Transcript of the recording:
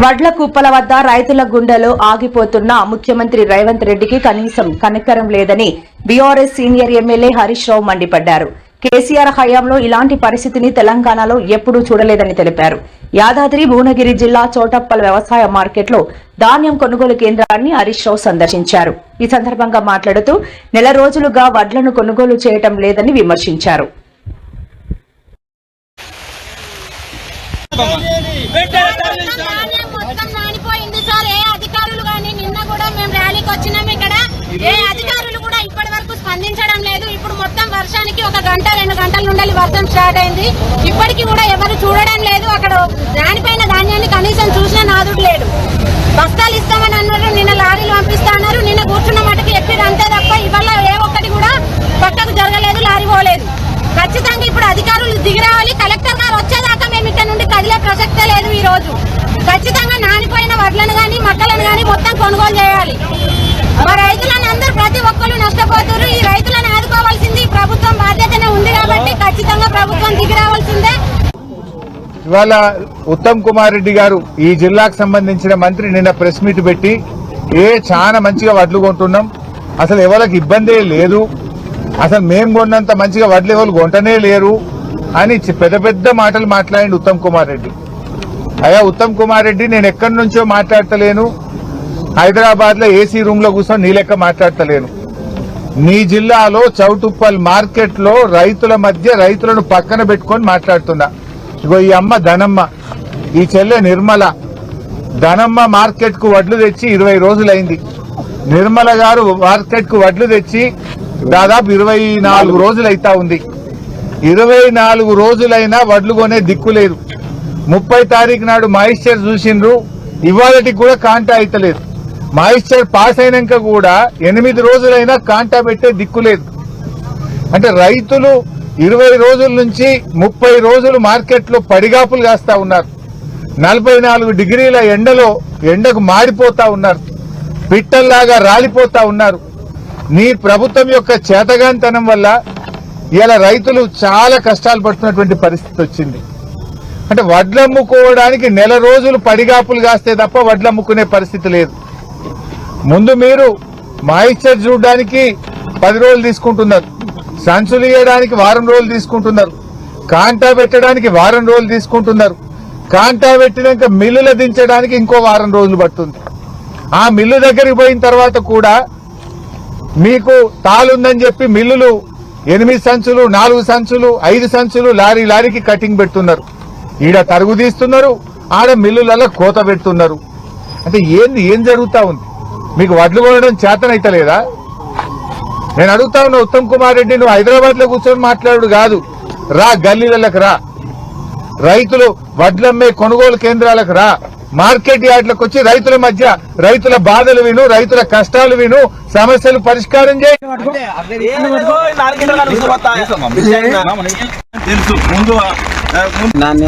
వడ్ల కుప్పల వద్ద రైతుల గుండెలో ఆగిపోతున్న ముఖ్యమంత్రి రేవంత్ రెడ్డికి కనీసం కనికరం లేదని BRS senior MLA Harish Rao మండిపడ్డారు. కేసీఆర్ హయాంలో ఇలాంటి పరిస్థితిని తెలంగాణలో ఎప్పుడూ చూడలేదని తెలిపారు. యాదాద్రి భువనగిరి జిల్లా చోటప్పల్ వ్యవసాయ మార్కెట్లో ధాన్యం కొనుగోలు కేంద్రాన్ని హరీష్ రావు సందర్శించారు. ఈ సందర్భంగా మాట్లాడుతూ నెల రోజులుగా వడ్లను కొనుగోలు చేయటం లేదని విమర్శించారు. స్పందించడం లేదు. ఇప్పుడు మొత్తం వర్షానికి 1 గంట 2 గంటల నుండి వర్షం స్టార్ట్ అయింది. ఇప్పటికీ కూడా ఎవరు చూడడం లేదు. అక్కడ దానిపైన ధాన్యాన్ని కనీసం చూసినా నాదుడు లేడు. బస్తాలు ఇస్తామని అన్నారు, నిన్న లారీలు పంపిస్తున్నారు. నిన్న కూర్చున్న మటుకు ఎక్కిరు అంతే తప్ప ఇవాళ ఏ ఒక్కటి కూడా పక్కకు జరగలేదు, లారీ పోలేదు. ఖచ్చితంగా ఇప్పుడు అధికారులు దిగిరావాలి. కలెక్టర్ గారు వచ్చేదాకా మేము ఇక్కడ నుండి కదిలే ప్రసక్తే లేదు. ఈ రోజు ఖచ్చితంగా నానిపోయిన వడ్లను గాని మక్కలను గాని మొత్తం కొనుగోలు చేయాలి. మా రైతులను అందరూ ప్రతి ఒక్కరు నష్టపోతున్నారు. ఈ రైతులను ఆదుకోవాల్సింది ప్రభుత్వం బాధ్యతనే ఉంది కాబట్టి ఖచ్చితంగా ప్రభుత్వం దిగి రావాల్సిందే. ఇవాళ ఉత్తమ్ కుమార్ రెడ్డి గారు ఈ జిల్లాకు సంబంధించిన మంత్రి నిన్న ప్రెస్ మీట్ పెట్టి చాలా మంచిగా వడ్లు కొంటున్నాం, అసలు ఎవరికి ఇబ్బందే లేదు, అసలు మేము కొన్నంత మంచిగా వడ్లు ఎవరు కొంటనే లేరు అని పెద్ద పెద్ద మాటలు మాట్లాడింది ఉత్తమ్ కుమార్ రెడ్డి. అయ్యా ఉత్తమ్ కుమార్ రెడ్డి, నేను ఎక్కడి నుంచో మాట్లాడతలేను, హైదరాబాద్ లో ఏసీ రూమ్ లో కూర్చొని నీ లెక్క మాట్లాడతలేను. నీ జిల్లాలో చౌటుప్పల్ మార్కెట్ లో రైతుల మధ్య రైతులను పక్కన పెట్టుకొని మాట్లాడుతున్నా. ఇగో ఈ అమ్మ ధనమ్మ, ఈ చెల్లె నిర్మల. ధనమ్మ మార్కెట్ కు వడ్లు తెచ్చి 20 రోజులైంది. నిర్మల గారు మార్కెట్ కు వడ్లు తెచ్చి దాదాపు 24 రోజులు అయితా ఉంది. 24 రోజులైనా వడ్లు కొనే దిక్కు లేదు. 30 తారీఖు నాడు మాయిశ్చర్ చూసిండ్రు, ఇవాళకి కూడా కాంటా అయితలేదు. మాయిశ్చర్ పాస్ అయినాక కూడా 8 రోజులైనా కాంటా పెట్టే దిక్కు లేదు. అంటే రైతులు 20 రోజుల నుంచి 30 రోజులు మార్కెట్ లో పడిగాపులు కాస్తా ఉన్నారు. 44 డిగ్రీల ఎండకు మాడిపోతా ఉన్నారు, పిట్టల్లాగా రాలిపోతా ఉన్నారు. నీ ప్రభుత్వం యొక్క చేతగాంతనం వల్ల ఇలా రైతులు చాలా కష్టాలు పడుతున్నటువంటి పరిస్థితి వచ్చింది. అంటే వడ్లమ్ముకోవడానికి నెల రోజులు పడిగాపులు కాస్తే తప్ప వడ్లమ్ముకునే పరిస్థితి లేదు. ముందు మీరు మాయిశ్చర్ చూడడానికి 10 రోజులు తీసుకుంటున్నారు, సంచులు ఇవ్వడానికి వారం రోజులు తీసుకుంటున్నారు, కాంటా పెట్టడానికి వారం రోజులు తీసుకుంటున్నారు. కాంటా పెట్టినాక మిల్లులు దించడానికి ఇంకో వారం రోజులు పడుతుంది. ఆ మిల్లు దగ్గరికి పోయిన తర్వాత కూడా మీకు తాలుందని చెప్పి మిల్లులు 8 సంచులు 4 సంచులు 5 సంచులు లారీకి కటింగ్ పెడుతున్నారు. ఈడ తరుగు తీస్తున్నారు, ఆడ మిల్లులలో కోత పెడుతున్నారు. అంటే ఏం జరుగుతా ఉంది? మీకు వడ్లు కొనడం చేతనైతలేదా? నేను అడుగుతా ఉన్నా ఉత్తమ్ కుమార్ రెడ్డి, నువ్వు హైదరాబాద్ లో కూర్చొని మాట్లాడు కాదు, రా గల్లీలకు రా, రైతులు వడ్లమ్మే కొనుగోలు కేంద్రాలకు రా, మార్కెట్ యార్డ్లకు వచ్చి రైతుల మధ్య రైతుల బాధలు విను, రైతుల కష్టాలు విను, సమస్యలు పరిష్కారం చేయి. నాన్న